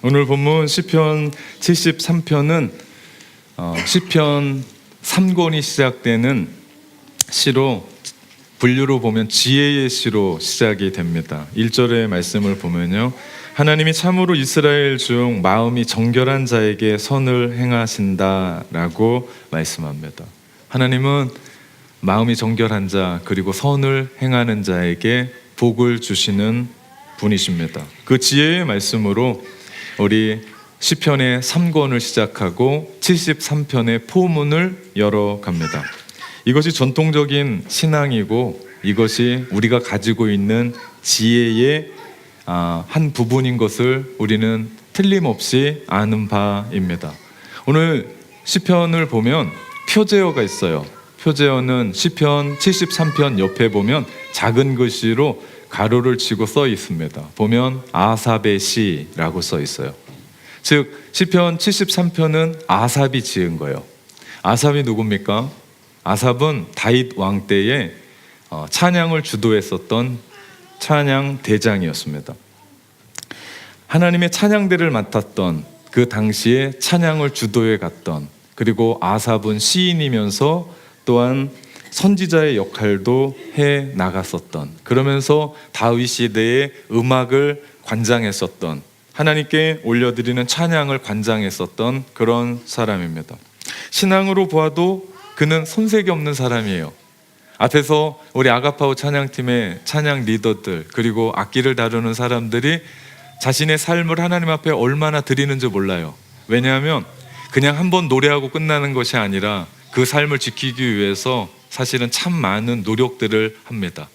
오늘 본문 시편 73편은 시편 3권이 시작되는 시로, 분류로 보면 지혜의 시로 시작이 됩니다. 1절의 말씀을 보면요, 하나님이 참으로 이스라엘 중 마음이 정결한 자에게 선을 행하신다라고 말씀합니다. 하나님은 마음이 정결한 자, 그리고 선을 행하는 자에게 복을 주시는 분이십니다. 그 지혜의 말씀으로 우리 시편의 3권을 시작하고 73편의 포문을 열어갑니다. 이것이 전통적인 신앙이고 이것이 우리가 가지고 있는 지혜의 한 부분인 것을 우리는 틀림없이 아는 바입니다. 오늘 시편을 보면 표제어가 있어요. 표제어는 시편 73편 옆에 보면 작은 글씨로 가로를 치고 써 있습니다. 보면 아삽의 시라고 써 있어요. 즉 시편 73편은 아삽이 지은 거예요. 아삽이 누굽니까? 아삽은 다윗 왕 때에 찬양을 주도했었던 찬양 대장이었습니다. 하나님의 찬양대를 맡았던, 그 당시에 찬양을 주도해 갔던, 그리고 아삽은 시인이면서 또한 선지자의 역할도 해 나갔었던, 그러면서 다윗 시대의 음악을 관장했었던, 하나님께 올려드리는 찬양을 관장했었던 그런 사람입니다. 신앙으로 보아도 그는 손색이 없는 사람이에요. 앞에서 우리 아가파오 찬양팀의 찬양 리더들, 그리고 악기를 다루는 사람들이 자신의 삶을 하나님 앞에 얼마나 드리는지 몰라요. 왜냐하면 그냥 한번 노래하고 끝나는 것이 아니라 그 삶을 지키기 위해서 사실은 참 많은 노력들을 합니다.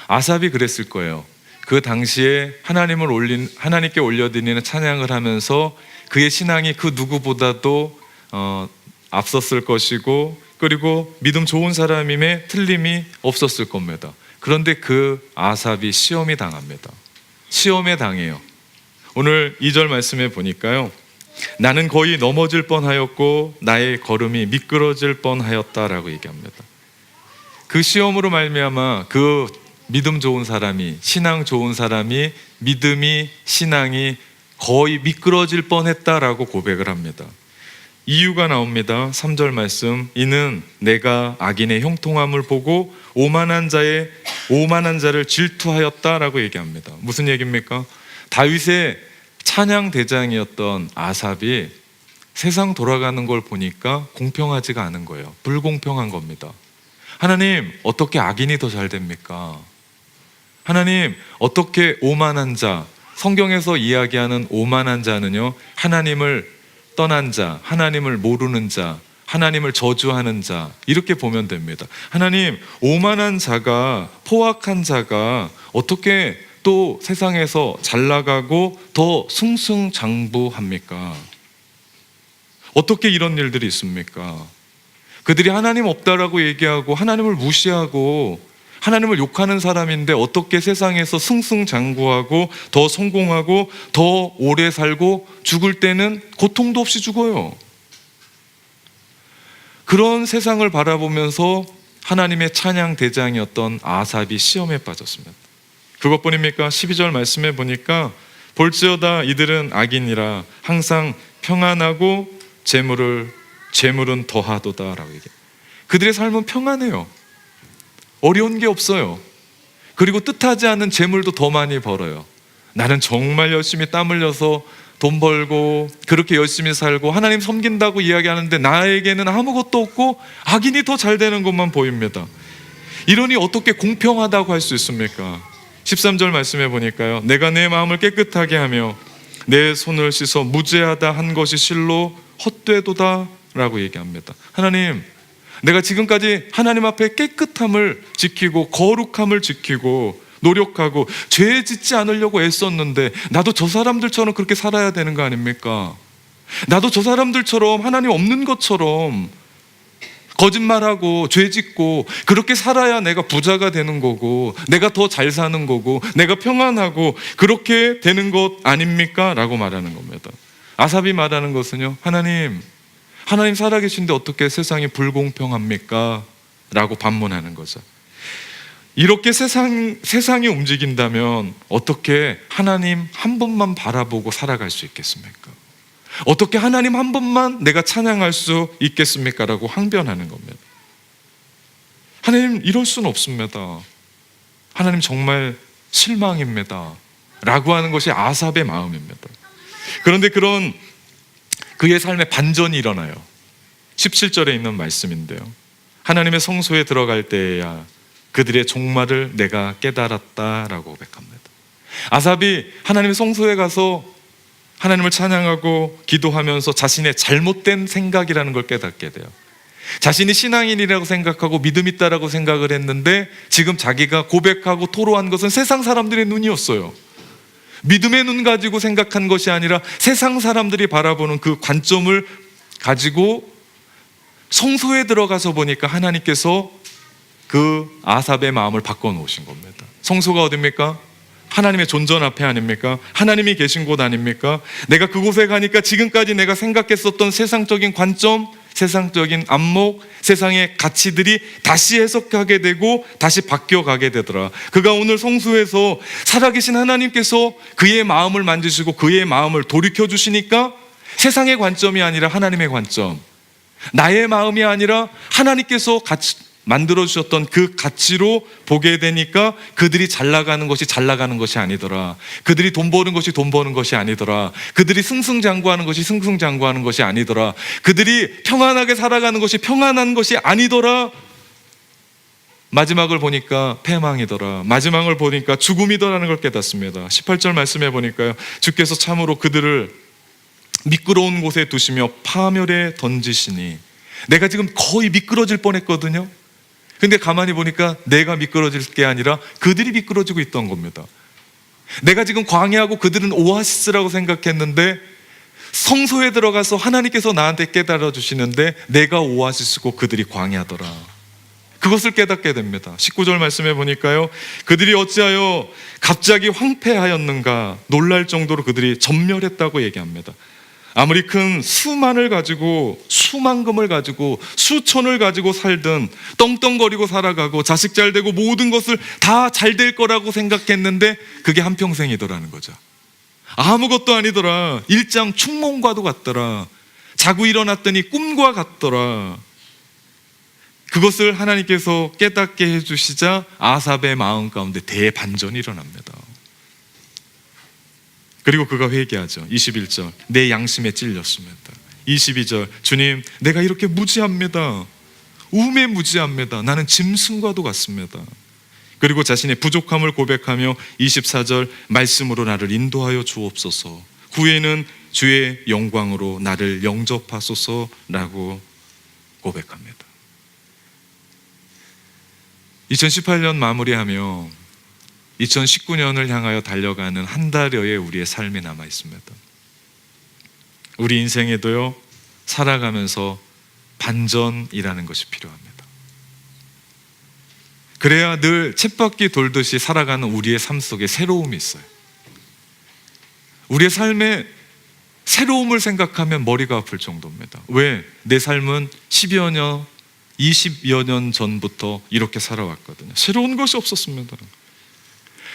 아삽이 그랬을 거예요. 그 당시에 하나님께 올려드리는 찬양을 하면서 그의 신앙이 그 누구보다도 앞섰을 것이고, 그리고 믿음 좋은 사람임에 틀림이 없었을 겁니다. 그런데 그 아삽이 시험이 당합니다. 시험에 당해요. 오늘 2절 말씀에 보니까요, 나는 거의 넘어질 뻔하였고 나의 걸음이 미끄러질 뻔하였다라고 얘기합니다. 그 시험으로 말미암아 그 믿음 좋은 사람이, 신앙 좋은 사람이, 믿음이, 신앙이 거의 미끄러질 뻔했다라고 고백을 합니다. 이유가 나옵니다. 3절 말씀, 이는 내가 악인의 형통함을 보고 오만한 자를 질투하였다라고 얘기합니다. 무슨 얘기입니까? 다윗의 찬양 대장이었던 아삽이 세상 돌아가는 걸 보니까 공평하지가 않은 거예요. 불공평한 겁니다. 하나님, 어떻게 악인이 더 잘 됩니까? 하나님, 어떻게 오만한 자, 성경에서 이야기하는 오만한 자는요, 하나님을 떠난 자, 하나님을 모르는 자, 하나님을 저주하는 자, 이렇게 보면 됩니다. 하나님, 오만한 자가, 포악한 자가 어떻게 또 세상에서 잘 나가고 더 승승장구합니까? 어떻게 이런 일들이 있습니까? 그들이 하나님 없다라고 얘기하고 하나님을 무시하고 하나님을 욕하는 사람인데 어떻게 세상에서 승승장구하고 더 성공하고 더 오래 살고 죽을 때는 고통도 없이 죽어요. 그런 세상을 바라보면서 하나님의 찬양 대장이었던 아삽이 시험에 빠졌습니다. 그것뿐입니까? 12절 말씀에 보니까 볼지어다 이들은 악인이라 항상 평안하고 재물은 더하도다라고 얘기해요. 그들의 삶은 평안해요. 어려운 게 없어요. 그리고 뜻하지 않은 재물도 더 많이 벌어요. 나는 정말 열심히 땀 흘려서 돈 벌고 그렇게 열심히 살고 하나님 섬긴다고 이야기하는데 나에게는 아무것도 없고 악인이 더 잘 되는 것만 보입니다. 이러니 어떻게 공평하다고 할 수 있습니까? 13절 말씀해 보니까요, 내가 내 마음을 깨끗하게 하며 내 손을 씻어 무죄하다 한 것이 실로 헛되도다 라고 얘기합니다. 하나님, 내가 지금까지 하나님 앞에 깨끗함을 지키고 거룩함을 지키고 노력하고 죄 짓지 않으려고 애썼는데 나도 저 사람들처럼 그렇게 살아야 되는 거 아닙니까? 나도 저 사람들처럼 하나님 없는 것처럼 거짓말하고 죄 짓고 그렇게 살아야 내가 부자가 되는 거고 내가 더 잘 사는 거고 내가 평안하고 그렇게 되는 것 아닙니까? 라고 말하는 겁니다. 아삽이 말하는 것은요, 하나님 살아계신데 어떻게 세상이 불공평합니까? 라고 반문하는 거죠. 이렇게 세상이 움직인다면 어떻게 하나님 한 분만 바라보고 살아갈 수 있겠습니까? 어떻게 하나님 한 분만 내가 찬양할 수 있겠습니까? 라고 항변하는 겁니다. 하나님 이럴 수는 없습니다. 하나님 정말 실망입니다. 라고 하는 것이 아삽의 마음입니다. 그런데 그의 삶에 반전이 일어나요. 17절에 있는 말씀인데요. 하나님의 성소에 들어갈 때에야 그들의 종말을 내가 깨달았다라고 고백합니다. 아삽이 하나님의 성소에 가서 하나님을 찬양하고 기도하면서 자신의 잘못된 생각이라는 걸 깨닫게 돼요. 자신이 신앙인이라고 생각하고 믿음 있다라고 생각을 했는데 지금 자기가 고백하고 토로한 것은 세상 사람들의 눈이었어요. 믿음의 눈 가지고 생각한 것이 아니라 세상 사람들이 바라보는 그 관점을 가지고 성소에 들어가서 보니까 하나님께서 그 아삽의 마음을 바꿔놓으신 겁니다. 성소가 어딥니까? 하나님의 존전 앞에 아닙니까? 하나님이 계신 곳 아닙니까? 내가 그곳에 가니까 지금까지 내가 생각했었던 세상적인 관점, 세상적인 안목, 세상의 가치들이 다시 해석하게 되고 다시 바뀌어가게 되더라. 그가 오늘 성소에서 살아계신 하나님께서 그의 마음을 만지시고 그의 마음을 돌이켜주시니까 세상의 관점이 아니라 하나님의 관점, 나의 마음이 아니라 하나님께서 만들어주셨던 그 가치로 보게 되니까 그들이 잘 나가는 것이 잘 나가는 것이 아니더라. 그들이 돈 버는 것이 돈 버는 것이 아니더라. 그들이 승승장구하는 것이 승승장구하는 것이 아니더라. 그들이 평안하게 살아가는 것이 평안한 것이 아니더라. 마지막을 보니까 패망이더라. 마지막을 보니까 죽음이더라는 걸 깨닫습니다. 18절 말씀해 보니까요, 주께서 참으로 그들을 미끄러운 곳에 두시며 파멸에 던지시니, 내가 지금 거의 미끄러질 뻔했거든요. 근데 가만히 보니까 내가 미끄러질 게 아니라 그들이 미끄러지고 있던 겁니다. 내가 지금 광야하고 그들은 오아시스라고 생각했는데 성소에 들어가서 하나님께서 나한테 깨달아 주시는데 내가 오아시스고 그들이 광야더라. 그것을 깨닫게 됩니다. 19절 말씀해 보니까요, 그들이 어찌하여 갑자기 황폐하였는가 놀랄 정도로 그들이 전멸했다고 얘기합니다. 아무리 큰 수만을 가지고, 수만금을 가지고, 수천을 가지고 살든 떵떵거리고 살아가고 자식 잘 되고 모든 것을 다 잘 될 거라고 생각했는데 그게 한평생이더라는 거죠. 아무것도 아니더라. 일장 충몽과도 같더라. 자고 일어났더니 꿈과 같더라. 그것을 하나님께서 깨닫게 해주시자 아삽의 마음 가운데 대반전이 일어납니다. 그리고 그가 회개하죠. 21절, 내 양심에 찔렸습니다. 22절, 주님 내가 이렇게 무지합니다. 우매 무지합니다. 나는 짐승과도 같습니다. 그리고 자신의 부족함을 고백하며 24절, 말씀으로 나를 인도하여 주옵소서. 후에는 주의 영광으로 나를 영접하소서라고 고백합니다. 2018년 마무리하며 2019년을 향하여 달려가는 한 달여의 우리의 삶이 남아 있습니다. 우리 인생에도요, 살아가면서 반전이라는 것이 필요합니다. 그래야 늘 쳇바퀴 돌듯이 살아가는 우리의 삶 속에 새로움이 있어요. 우리의 삶에 새로움을 생각하면 머리가 아플 정도입니다. 왜? 내 삶은 10여 년, 20여 년 전부터 이렇게 살아왔거든요. 새로운 것이 없었습니다.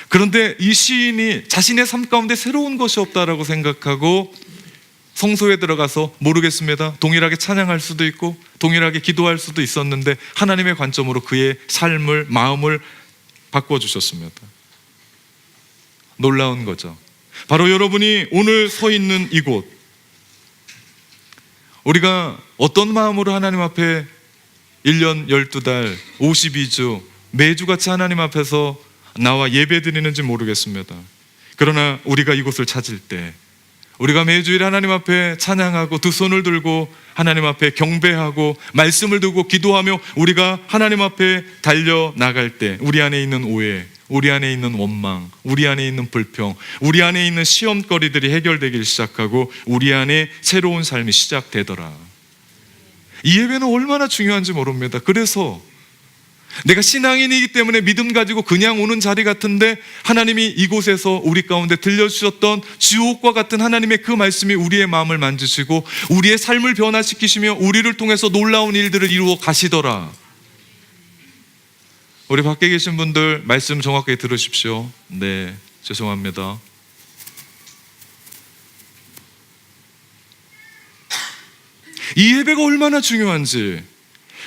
그런데 이 시인이 자신의 삶 가운데 새로운 것이 없다라고 생각하고 성소에 들어가서 모르겠습니다. 동일하게 찬양할 수도 있고 동일하게 기도할 수도 있었는데 하나님의 관점으로 그의 삶을, 마음을 바꿔주셨습니다. 놀라운 거죠. 바로 여러분이 오늘 서 있는 이곳, 우리가 어떤 마음으로 하나님 앞에 1년 12달 52주 매주같이 하나님 앞에서 나와 예배 드리는지 모르겠습니다. 그러나 우리가 이곳을 찾을 때, 우리가 매주일 하나님 앞에 찬양하고 두 손을 들고 하나님 앞에 경배하고 말씀을 두고 기도하며 우리가 하나님 앞에 달려나갈 때 우리 안에 있는 오해, 우리 안에 있는 원망, 우리 안에 있는 불평, 우리 안에 있는 시험거리들이 해결되기 시작하고 우리 안에 새로운 삶이 시작되더라. 이 예배는 얼마나 중요한지 모릅니다. 그래서 내가 신앙인이기 때문에 믿음 가지고 그냥 오는 자리 같은데 하나님이 이곳에서 우리 가운데 들려주셨던 주옥과 같은 하나님의 그 말씀이 우리의 마음을 만지시고 우리의 삶을 변화시키시며 우리를 통해서 놀라운 일들을 이루어 가시더라. 우리 밖에 계신 분들 말씀 정확하게 들으십시오. 네, 죄송합니다. 이 예배가 얼마나 중요한지,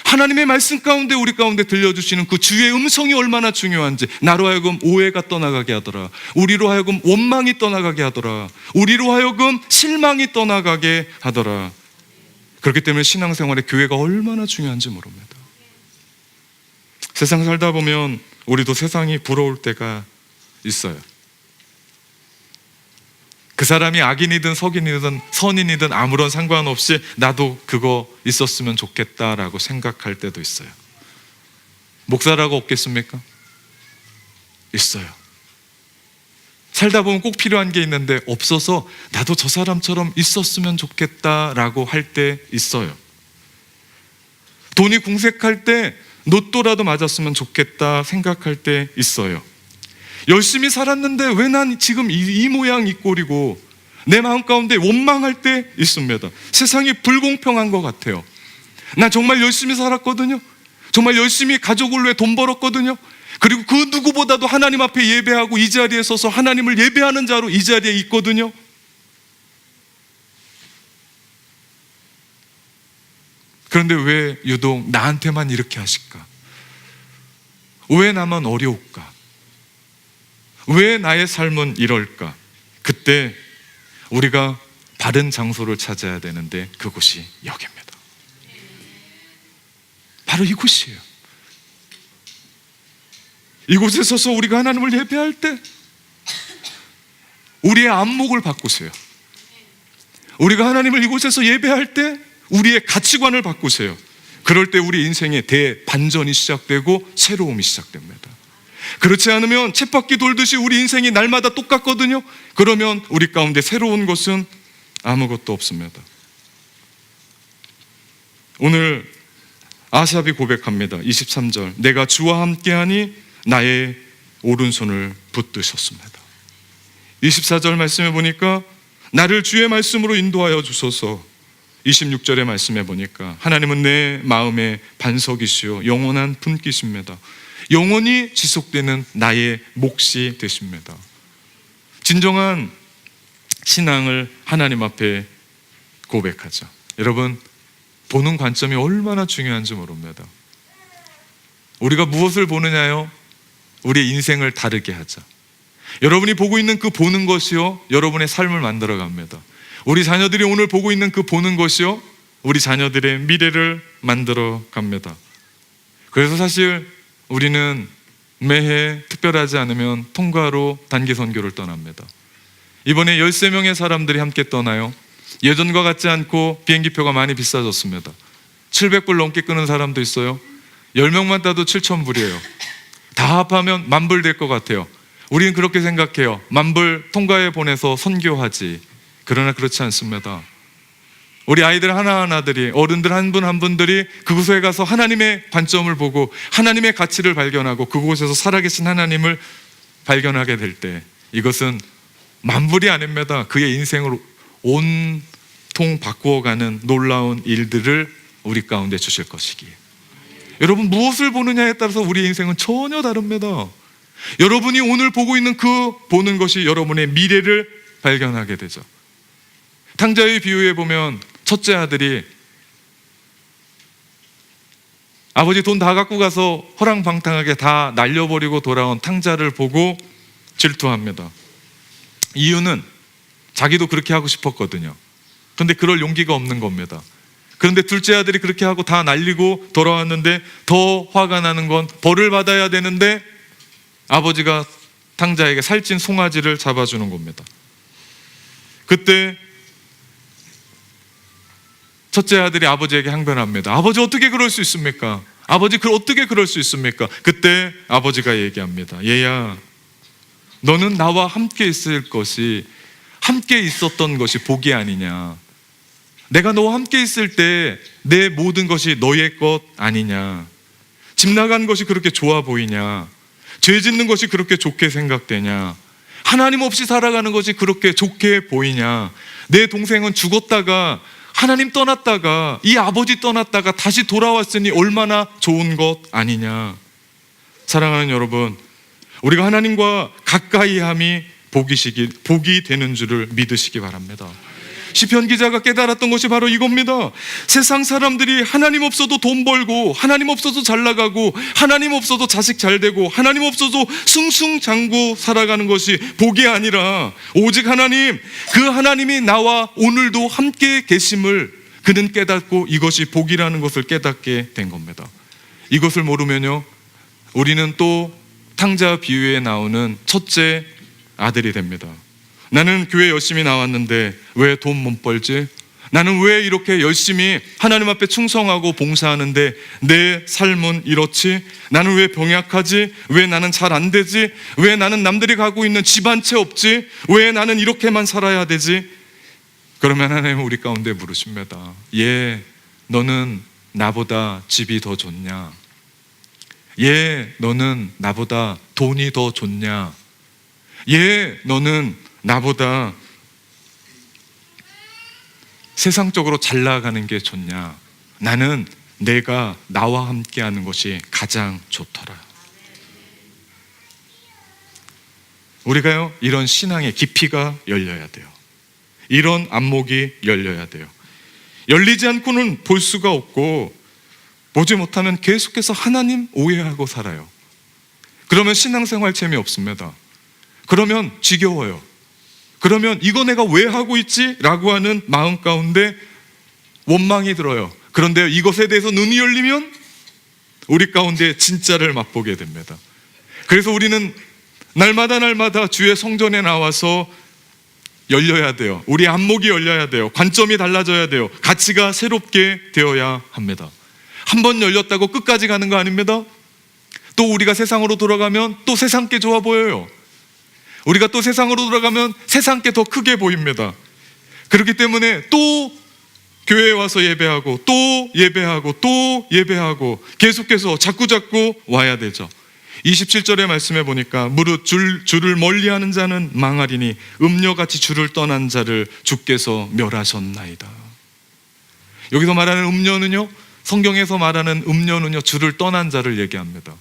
하나님의 말씀 가운데 우리 가운데 들려주시는 그 주의 음성이 얼마나 중요한지, 나로 하여금 오해가 떠나가게 하더라, 우리로 하여금 원망이 떠나가게 하더라, 우리로 하여금 실망이 떠나가게 하더라. 그렇기 때문에 신앙생활에 교회가 얼마나 중요한지 모릅니다. 세상 살다 보면 우리도 세상이 부러울 때가 있어요. 그 사람이 악인이든 석인이든 선인이든 아무런 상관없이 나도 그거 있었으면 좋겠다라고 생각할 때도 있어요. 목사라고 없겠습니까? 있어요. 살다 보면 꼭 필요한 게 있는데 없어서 나도 저 사람처럼 있었으면 좋겠다라고 할 때 있어요. 돈이 궁색할 때 로또라도 맞았으면 좋겠다 생각할 때 있어요. 열심히 살았는데 왜 난 지금 이 모양 이 꼴이고, 내 마음 가운데 원망할 때 있습니다. 세상이 불공평한 것 같아요. 나 정말 열심히 살았거든요. 정말 열심히 가족을 위해 돈 벌었거든요. 그리고 그 누구보다도 하나님 앞에 예배하고 이 자리에 서서 하나님을 예배하는 자로 이 자리에 있거든요. 그런데 왜 유독 나한테만 이렇게 하실까? 왜 나만 어려울까? 왜 나의 삶은 이럴까? 그때 우리가 바른 장소를 찾아야 되는데 그곳이 여기입니다. 바로 이곳이에요. 이곳에 서서 우리가 하나님을 예배할 때 우리의 안목을 바꾸세요. 우리가 하나님을 이곳에서 예배할 때 우리의 가치관을 바꾸세요. 그럴 때 우리 인생의 대반전이 시작되고 새로움이 시작됩니다. 그렇지 않으면 쳇바퀴 돌듯이 우리 인생이 날마다 똑같거든요. 그러면 우리 가운데 새로운 것은 아무것도 없습니다. 오늘 아삽이 고백합니다. 23절, 내가 주와 함께하니 나의 오른손을 붙드셨습니다. 24절 말씀해 보니까 나를 주의 말씀으로 인도하여 주소서. 26절의 말씀해 보니까 하나님은 내 마음의 반석이시요 영원한 분깃입니다. 영원히 지속되는 나의 몫이 되십니다. 진정한 신앙을 하나님 앞에 고백하자. 여러분, 보는 관점이 얼마나 중요한지 모릅니다. 우리가 무엇을 보느냐요? 우리의 인생을 다르게 하자. 여러분이 보고 있는 그 보는 것이요, 여러분의 삶을 만들어 갑니다. 우리 자녀들이 오늘 보고 있는 그 보는 것이요, 우리 자녀들의 미래를 만들어 갑니다. 그래서 사실 우리는 매해 특별하지 않으면 통가로 단기 선교를 떠납니다. 이번에 13명의 사람들이 함께 떠나요. 예전과 같지 않고 비행기표가 많이 비싸졌습니다. 700불 넘게 끄는 사람도 있어요. 10명만 따도 7,000불이에요. 다 합하면 10,000불 될 것 같아요. 우리는 그렇게 생각해요. 10,000불 통가에 보내서 선교하지. 그러나 그렇지 않습니다. 우리 아이들 하나하나들이, 어른들 한 분 한 분들이 그곳에 가서 하나님의 관점을 보고 하나님의 가치를 발견하고 그곳에서 살아계신 하나님을 발견하게 될 때, 이것은 10,000불이 아닙니다. 그의 인생을 온통 바꾸어가는 놀라운 일들을 우리 가운데 주실 것이기에, 여러분 무엇을 보느냐에 따라서 우리의 인생은 전혀 다릅니다. 여러분이 오늘 보고 있는 그 보는 것이 여러분의 미래를 발견하게 되죠. 탕자의 비유에 보면 첫째 아들이 아버지 돈 다 갖고 가서 허랑방탕하게 다 날려버리고 돌아온 탕자를 보고 질투합니다. 이유는 자기도 그렇게 하고 싶었거든요. 그런데 그럴 용기가 없는 겁니다. 그런데 둘째 아들이 그렇게 하고 다 날리고 돌아왔는데 더 화가 나는 건 벌을 받아야 되는데 아버지가 탕자에게 살찐 송아지를 잡아주는 겁니다. 그때 첫째 아들이 아버지에게 항변합니다. 아버지 어떻게 그럴 수 있습니까? 아버지 어떻게 그럴 수 있습니까? 그때 아버지가 얘기합니다. 얘야, 너는 나와 함께 있을 것이, 함께 있었던 것이 복이 아니냐. 내가 너와 함께 있을 때 내 모든 것이 너의 것 아니냐. 집 나간 것이 그렇게 좋아 보이냐. 죄 짓는 것이 그렇게 좋게 생각되냐. 하나님 없이 살아가는 것이 그렇게 좋게 보이냐. 내 동생은 죽었다가 하나님 떠났다가 이 아버지 떠났다가 다시 돌아왔으니 얼마나 좋은 것 아니냐. 사랑하는 여러분, 우리가 하나님과 가까이함이 복이 되는 줄을 믿으시기 바랍니다. 시편 기자가 깨달았던 것이 바로 이겁니다. 세상 사람들이 하나님 없어도 돈 벌고, 하나님 없어도 잘 나가고, 하나님 없어도 자식 잘 되고, 하나님 없어도 승승장구 살아가는 것이 복이 아니라 오직 하나님, 그 하나님이 나와 오늘도 함께 계심을 그는 깨닫고 이것이 복이라는 것을 깨닫게 된 겁니다. 이것을 모르면요, 우리는 또 탕자 비유에 나오는 첫째 아들이 됩니다. 나는 교회 열심히 나왔는데 왜 돈 못 벌지? 나는 왜 이렇게 열심히 하나님 앞에 충성하고 봉사하는데 내 삶은 이렇지? 나는 왜 병약하지? 왜 나는 잘 안 되지? 왜 나는 남들이 가고 있는 집 한 채 없지? 왜 나는 이렇게만 살아야 되지? 그러면 하나님은 우리 가운데 물으십니다. 너는 나보다 집이 더 좋냐? 너는 나보다 돈이 더 좋냐? 너는 나보다 세상적으로 잘 나가는 게 좋냐? 나는 내가 나와 함께 하는 것이 가장 좋더라. 우리가요, 이런 신앙의 깊이가 열려야 돼요. 이런 안목이 열려야 돼요. 열리지 않고는 볼 수가 없고, 보지 못하면 계속해서 하나님 오해하고 살아요. 그러면 신앙생활 재미없습니다. 그러면 지겨워요. 그러면 이거 내가 왜 하고 있지? 라고 하는 마음 가운데 원망이 들어요. 그런데 이것에 대해서 눈이 열리면 우리 가운데 진짜를 맛보게 됩니다. 그래서 우리는 날마다 주의 성전에 나와서 열려야 돼요. 우리 안목이 열려야 돼요. 관점이 달라져야 돼요. 가치가 새롭게 되어야 합니다. 한번 열렸다고 끝까지 가는 거 아닙니다. 또 우리가 세상으로 돌아가면 또 세상께 좋아 보여요. 우리가 또 세상으로 돌아가면 세상께 더 크게 보입니다. 그렇기 때문에 또 교회에 와서 예배하고 또 예배하고 또 예배하고 계속해서 자꾸 와야 되죠. 27절의 말씀에 보니까 무릇 주를 멀리하는 자는 망하리니 음녀같이 주를 떠난 자를 주께서 멸하셨나이다. 여기서 말하는 음녀는요, 성경에서 말하는 음녀는요, 주를 떠난 자를 얘기합니다.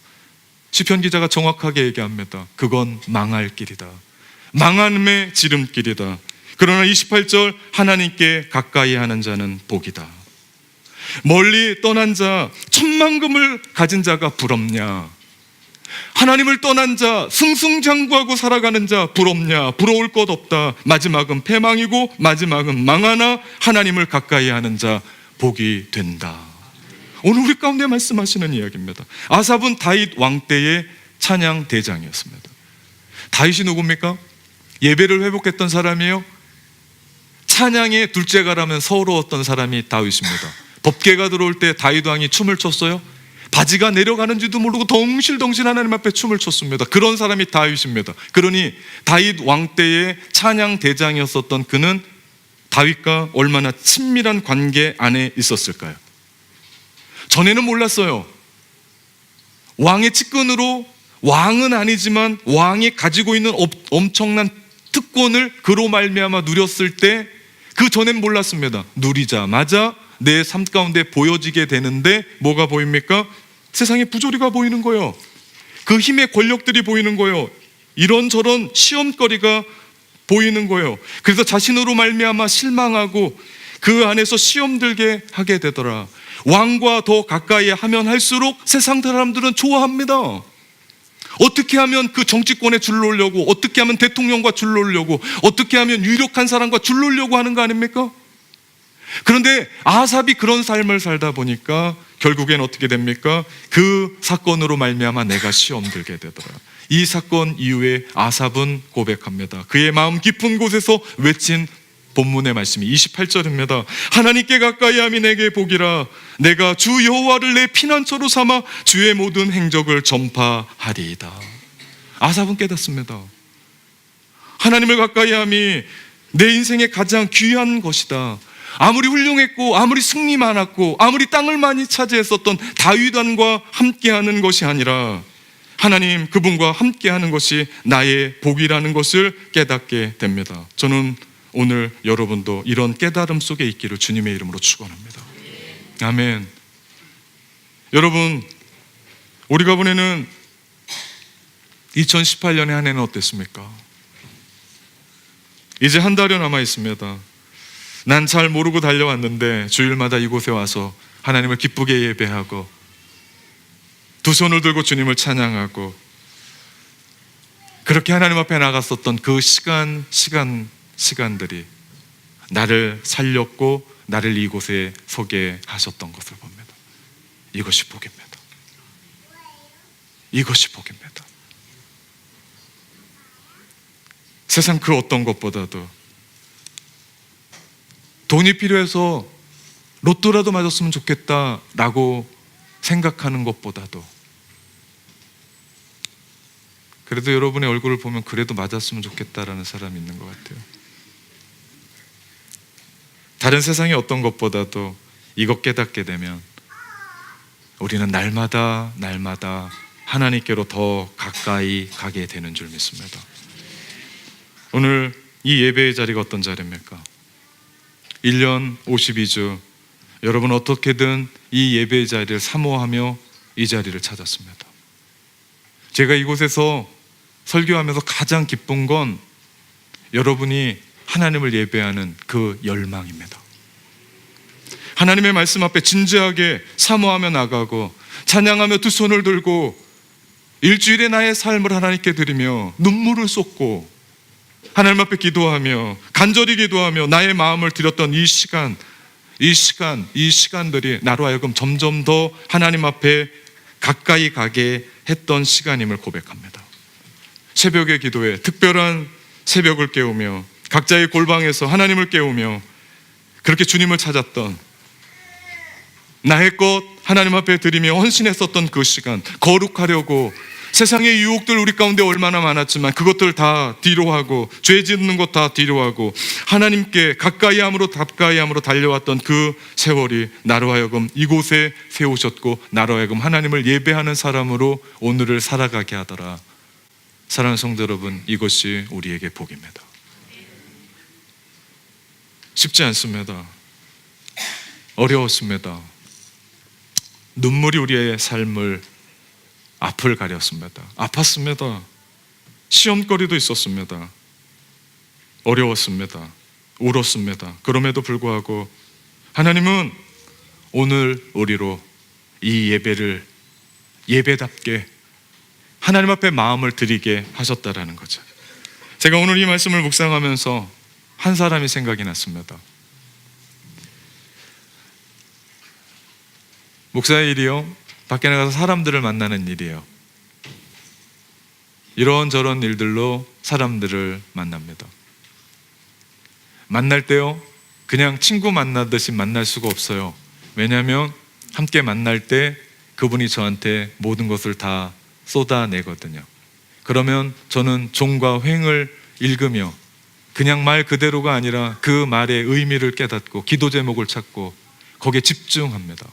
시편 기자가 정확하게 얘기합니다. 그건 망할 길이다. 망함의 지름길이다. 그러나 28절, 하나님께 가까이 하는 자는 복이다. 멀리 떠난 자, 천만금을 가진 자가 부럽냐? 하나님을 떠난 자, 승승장구하고 살아가는 자 부럽냐? 부러울 것 없다. 마지막은 패망이고 마지막은 망하나 하나님을 가까이 하는 자 복이 된다. 오늘 우리 가운데 말씀하시는 이야기입니다. 아삽은 다윗 왕 때의 찬양 대장이었습니다. 다윗이 누굽니까? 예배를 회복했던 사람이에요. 찬양의 둘째가라면 서러웠던 사람이 다윗입니다. 법궤가 들어올 때 다윗 왕이 춤을 췄어요. 바지가 내려가는지도 모르고 덩실덩실 하나님 앞에 춤을 췄습니다. 그런 사람이 다윗입니다. 그러니 다윗 왕 때의 찬양 대장이었었던 그는 다윗과 얼마나 친밀한 관계 안에 있었을까요? 전에는 몰랐어요. 왕의 측근으로, 왕은 아니지만 왕이 가지고 있는 엄청난 특권을 그로 말미암아 누렸을 때 그 전엔 몰랐습니다. 누리자마자 내 삶 가운데 보여지게 되는데 뭐가 보입니까? 세상의 부조리가 보이는 거예요. 그 힘의 권력들이 보이는 거예요. 이런저런 시험거리가 보이는 거예요. 그래서 자신으로 말미암아 실망하고 그 안에서 시험 들게 하게 되더라. 왕과 더 가까이 하면 할수록 세상 사람들은 좋아합니다. 어떻게 하면 그 정치권에 줄 놓으려고, 어떻게 하면 대통령과 줄 놓으려고, 어떻게 하면 유력한 사람과 줄 놓으려고 하는 거 아닙니까? 그런데 아삽이 그런 삶을 살다 보니까 결국엔 어떻게 됩니까? 그 사건으로 말미암아 내가 시험 들게 되더라. 이 사건 이후에 아삽은 고백합니다. 그의 마음 깊은 곳에서 외친 본문의 말씀이 28절입니다. 하나님께 가까이함이 내게 복이라. 내가 주 여호와를 내 피난처로 삼아 주의 모든 행적을 전파하리이다. 아삽은 깨닫습니다. 하나님을 가까이함이 내 인생의 가장 귀한 것이다. 아무리 훌륭했고 아무리 승리 많았고 아무리 땅을 많이 차지했었던 다윗 왕과 함께하는 것이 아니라 하나님 그분과 함께하는 것이 나의 복이라는 것을 깨닫게 됩니다. 저는 오늘 여러분도 이런 깨달음 속에 있기를 주님의 이름으로 축원합니다. 아멘. 여러분, 우리가 보내는 2018년의 한 해는 어땠습니까? 이제 한 달여 남아 있습니다. 난 잘 모르고 달려왔는데 주일마다 이곳에 와서 하나님을 기쁘게 예배하고 두 손을 들고 주님을 찬양하고 그렇게 하나님 앞에 나갔었던 그 시간들이 나를 살렸고 나를 이곳에 서게 하셨던 것을 봅니다. 이것이 복입니다. 이것이 복입니다. 세상 그 어떤 것보다도 돈이 필요해서 로또라도 맞았으면 좋겠다라고 생각하는 것보다도 그래도 여러분의 얼굴을 보면 그래도 맞았으면 좋겠다라는 사람이 있는 것 같아요. 다른 세상의 어떤 것보다도 이것 깨닫게 되면 우리는 날마다 하나님께로 더 가까이 가게 되는 줄 믿습니다. 오늘 이 예배의 자리가 어떤 자리입니까? 1년 52주 여러분 어떻게든 이 예배의 자리를 사모하며 이 자리를 찾았습니다. 제가 이곳에서 설교하면서 가장 기쁜 건 여러분이 하나님을 예배하는 그 열망입니다. 하나님의 말씀 앞에 진지하게 사모하며 나가고 찬양하며 두 손을 들고 일주일의 나의 삶을 하나님께 드리며 눈물을 쏟고 하나님 앞에 기도하며 간절히 기도하며 나의 마음을 드렸던 이 시간들이 나로 하여금 점점 더 하나님 앞에 가까이 가게 했던 시간임을 고백합니다. 새벽의 기도에 특별한 새벽을 깨우며 각자의 골방에서 하나님을 깨우며 그렇게 주님을 찾았던 나의 것 하나님 앞에 드리며 헌신했었던 그 시간, 거룩하려고 세상의 유혹들 우리 가운데 얼마나 많았지만 그것들 다 뒤로 하고 죄 짓는 것 다 뒤로 하고 하나님께 가까이 함으로 달려왔던 그 세월이 나로 하여금 이곳에 세우셨고 나로 하여금 하나님을 예배하는 사람으로 오늘을 살아가게 하더라. 사랑하는 성도 여러분, 이것이 우리에게 복입니다. 쉽지 않습니다. 어려웠습니다. 눈물이 우리의 삶을 앞을 가렸습니다. 아팠습니다. 시험거리도 있었습니다. 어려웠습니다. 울었습니다. 그럼에도 불구하고 하나님은 오늘 우리로 이 예배를 예배답게 하나님 앞에 마음을 드리게 하셨다라는 거죠. 제가 오늘 이 말씀을 묵상하면서 한 사람이 생각이 났습니다. 목사의 일이요, 밖에 나가서 사람들을 만나는 일이에요. 이런저런 일들로 사람들을 만납니다. 만날 때요, 그냥 친구 만나듯이 만날 수가 없어요. 왜냐하면 함께 만날 때 그분이 저한테 모든 것을 다 쏟아내거든요. 그러면 저는 종과 횡을 읽으며 그냥 말 그대로가 아니라 그 말의 의미를 깨닫고 기도 제목을 찾고 거기에 집중합니다.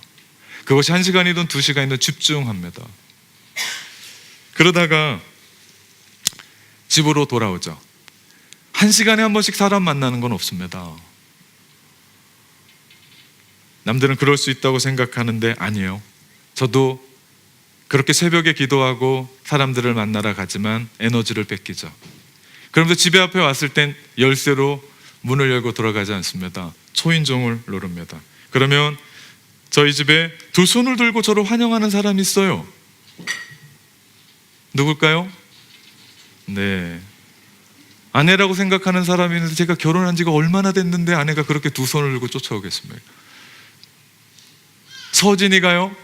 그것이 1시간이든 2시간이든 집중합니다. 그러다가 집으로 돌아오죠. 1시간에 한 번씩 사람 만나는 건 없습니다. 남들은 그럴 수 있다고 생각하는데 아니에요. 저도 그렇게 새벽에 기도하고 사람들을 만나러 가지만 에너지를 뺏기죠. 그러면서 집에 앞에 왔을 땐 열쇠로 문을 열고 들어가지 않습니다. 초인종을 누릅니다. 그러면 저희 집에 두 손을 들고 저를 환영하는 사람이 있어요. 누굴까요? 네, 아내라고 생각하는 사람이 있는데 제가 결혼한 지가 얼마나 됐는데 아내가 그렇게 두 손을 들고 쫓아오겠습니까? 서진이가요,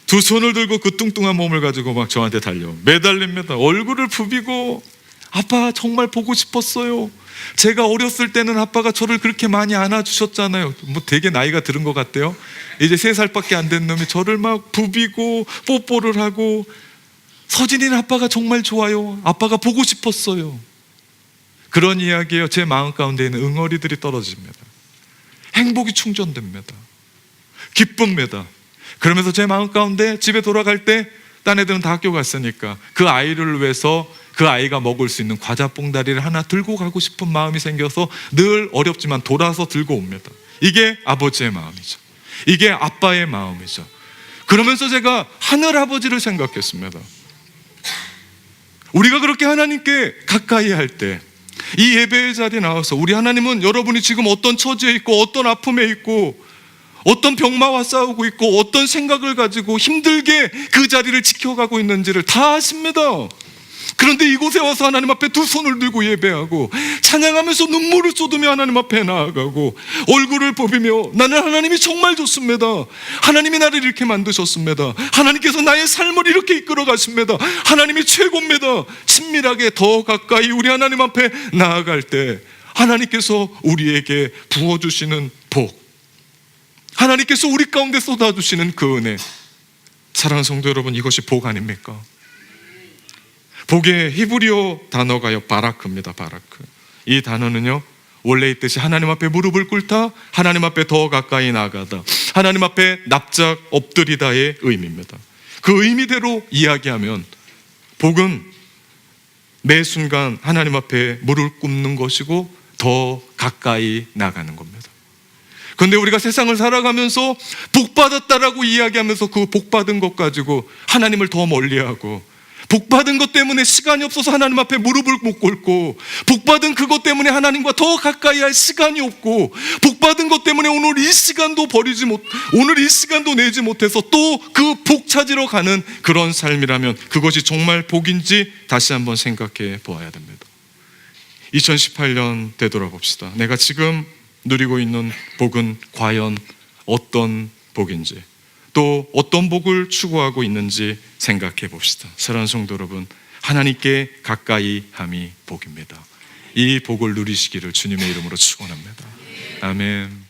두 손을 들고 그 뚱뚱한 몸을 가지고 막 저한테 매달립니다. 얼굴을 부비고 아빠 정말 보고 싶었어요. 제가 어렸을 때는 아빠가 저를 그렇게 많이 안아주셨잖아요. 뭐 되게 나이가 들은 것 같대요. 이제 3살밖에 안 된 놈이 저를 막 부비고 뽀뽀를 하고 서진이는 아빠가 정말 좋아요. 아빠가 보고 싶었어요. 그런 이야기예요. 제 마음 가운데 있는 응어리들이 떨어집니다. 행복이 충전됩니다. 기쁩니다. 그러면서 제 마음 가운데 집에 돌아갈 때 딴 애들은 다 학교 갔으니까 그 아이를 위해서 그 아이가 먹을 수 있는 과자 봉다리를 하나 들고 가고 싶은 마음이 생겨서 늘 어렵지만 돌아서 들고 옵니다. 이게 아버지의 마음이죠. 이게 아빠의 마음이죠. 그러면서 제가 하늘아버지를 생각했습니다. 우리가 그렇게 하나님께 가까이 할 때, 이 예배의 자리에 나와서 우리 하나님은 여러분이 지금 어떤 처지에 있고 어떤 아픔에 있고 어떤 병마와 싸우고 있고 어떤 생각을 가지고 힘들게 그 자리를 지켜가고 있는지를 다 아십니다. 그런데 이곳에 와서 하나님 앞에 두 손을 들고 예배하고 찬양하면서 눈물을 쏟으며 하나님 앞에 나아가고 얼굴을 보이며 나는 하나님이 정말 좋습니다. 하나님이 나를 이렇게 만드셨습니다. 하나님께서 나의 삶을 이렇게 이끌어 가십니다. 하나님이 최고입니다. 친밀하게 더 가까이 우리 하나님 앞에 나아갈 때 하나님께서 우리에게 부어주시는 복, 하나님께서 우리 가운데 쏟아주시는 그 은혜, 사랑하는 성도 여러분, 이것이 복 아닙니까? 복의 히브리어 단어가요 바라크입니다. 바라크. 이 단어는요 원래 있듯이 하나님 앞에 무릎을 꿇다, 하나님 앞에 더 가까이 나아가다, 하나님 앞에 납작 엎드리다의 의미입니다. 그 의미대로 이야기하면 복은 매 순간 하나님 앞에 무릎 꿇는 것이고 더 가까이 나가는 겁니다. 그런데 우리가 세상을 살아가면서 복받았다라고 이야기하면서 그 복받은 것 가지고 하나님을 더 멀리하고, 복받은 것 때문에 시간이 없어서 하나님 앞에 무릎을 못 꿇고, 복받은 그것 때문에 하나님과 더 가까이 할 시간이 없고, 복받은 것 때문에 오늘 이 시간도 오늘 이 시간도 내지 못해서 또 그 복 찾으러 가는 그런 삶이라면 그것이 정말 복인지 다시 한번 생각해 보아야 됩니다. 2018년 되돌아봅시다. 내가 지금 누리고 있는 복은 과연 어떤 복인지, 또 어떤 복을 추구하고 있는지 생각해 봅시다. 사랑하는 성도 여러분, 하나님께 가까이 함이 복입니다. 이 복을 누리시기를 주님의 이름으로 축원합니다. 아멘.